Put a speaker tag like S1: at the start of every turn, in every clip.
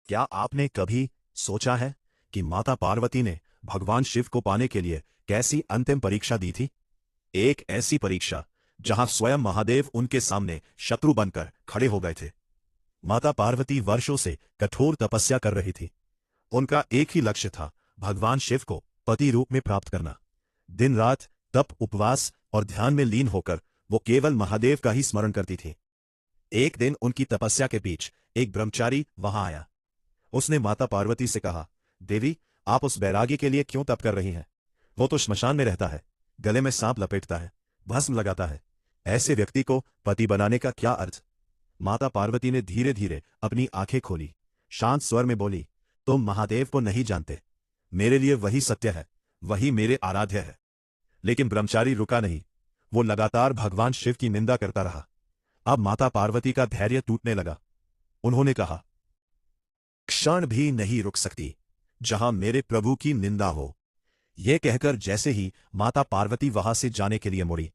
S1: क्या आपने कभी सोचा है कि माता पार्वती ने भगवान शिव को पाने के लिए कैसी अंतिम परीक्षा दी थी? एक ऐसी परीक्षा जहां स्वयं महादेव उनके सामने शत्रु बनकर खड़े हो गए थे। माता पार्वती वर्षों से कठोर तपस्या कर रही थी। उनका एक ही लक्ष्य था, भगवान शिव को पति रूप में प्राप्त करना। दिन रात तप, उपवास और ध्यान में लीन होकर वो केवल महादेव का ही स्मरण करती थी। एक दिन उनकी तपस्या के बीच एक ब्रह्मचारी वहां आया। उसने माता पार्वती से कहा, देवी, आप उस बैरागी के लिए क्यों तप कर रही हैं? वो तो श्मशान में रहता है, गले में सांप लपेटता है, भस्म लगाता है। ऐसे व्यक्ति को पति बनाने का क्या अर्थ? माता पार्वती ने धीरे धीरे अपनी आंखें खोली, शांत स्वर में बोली, तुम महादेव को नहीं जानते। मेरे लिए वही सत्य है, वही मेरे आराध्य है। लेकिन ब्रह्मचारी रुका नहीं। वो लगातार भगवान शिव की निंदा करता रहा। अब माता पार्वती का धैर्य टूटने लगा। उन्होंने कहा, क्षण भी नहीं रुक सकती जहां मेरे प्रभु की निंदा हो। यह कहकर जैसे ही माता पार्वती वहां से जाने के लिए मुड़ी,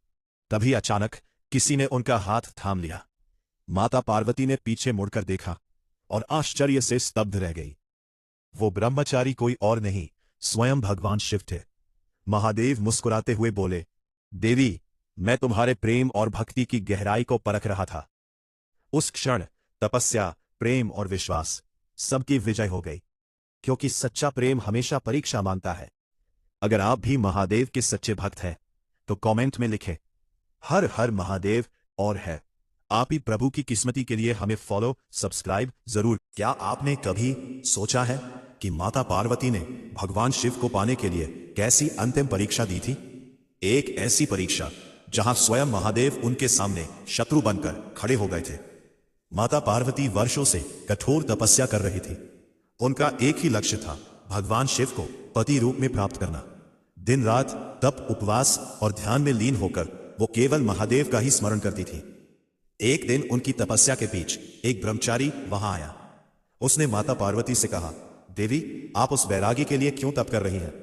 S1: तभी अचानक किसी ने उनका हाथ थाम लिया। माता पार्वती ने पीछे मुड़कर देखा और आश्चर्य से स्तब्ध रह गई। वो ब्रह्मचारी कोई और नहीं, स्वयं भगवान शिव थे। महादेव मुस्कुराते हुए बोले, देवी, मैं तुम्हारे प्रेम और भक्ति की गहराई को परख रहा था। उस क्षण तपस्या, प्रेम और विश्वास सबकी विजय हो गई, क्योंकि सच्चा प्रेम हमेशा परीक्षा मांगता है। अगर आप भी महादेव के सच्चे भक्त हैं तो कमेंट में लिखें, हर हर महादेव। और है आप ही प्रभु की किस्मती के लिए हमें फॉलो, सब्सक्राइब जरूर। क्या आपने कभी सोचा है कि माता पार्वती ने भगवान शिव को पाने के लिए कैसी अंतिम परीक्षा दी थी? एक ऐसी परीक्षा जहां स्वयं महादेव उनके सामने शत्रु बनकर खड़े हो गए थे। माता पार्वती वर्षों से कठोर तपस्या कर रही थी। उनका एक ही लक्ष्य था, भगवान शिव को पति रूप में प्राप्त करना। दिन रात तप, उपवास और ध्यान में लीन होकर वो केवल महादेव का ही स्मरण करती थी। एक दिन उनकी तपस्या के बीच एक ब्रह्मचारी वहां आया। उसने माता पार्वती से कहा, देवी, आप उस बैरागी के लिए क्यों तप कर रही हैं?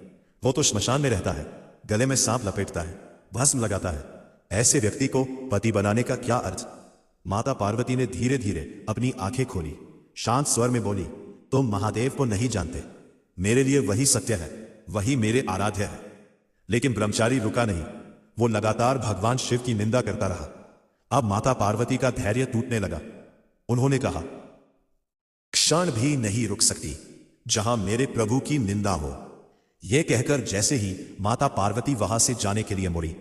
S1: वो तो श्मशान में रहता है, गले में सांप लपेटता है, भस्म लगाता है। ऐसे व्यक्ति को पति बनाने का क्या अर्थ? माता पार्वती ने धीरे धीरे अपनी आंखें खोली, शांत स्वर में बोली, तुम महादेव को नहीं जानते। मेरे लिए वही सत्य है, वही मेरे आराध्य है। लेकिन ब्रह्मचारी रुका नहीं। वो लगातार भगवान शिव की निंदा करता रहा। अब माता पार्वती का धैर्य टूटने लगा। उन्होंने कहा, क्षण भी नहीं रुक सकती जहां मेरे प्रभु की निंदा हो। यह कहकर जैसे ही माता पार्वती वहां से जाने के लिए मुड़ी,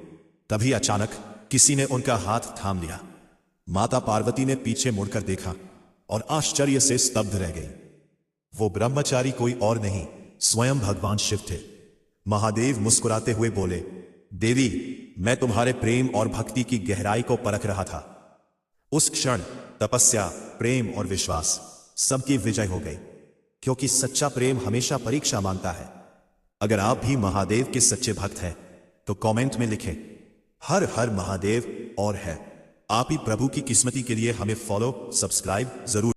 S1: तभी अचानक किसी ने उनका हाथ थाम लिया। माता पार्वती ने पीछे मुड़कर देखा और आश्चर्य से स्तब्ध रह गई। वो ब्रह्मचारी कोई और नहीं, स्वयं भगवान शिव थे। महादेव मुस्कुराते हुए बोले, देवी, मैं तुम्हारे प्रेम और भक्ति की गहराई को परख रहा था। उस क्षण तपस्या, प्रेम और विश्वास सबकी विजय हो गई, क्योंकि सच्चा प्रेम हमेशा परीक्षा मांगता है। अगर आप भी महादेव के सच्चे भक्त हैं तो कमेंट में लिखें, हर हर महादेव। और है आप ही प्रभु की किस्मती के लिए हमें फॉलो, सब्सक्राइब जरूर।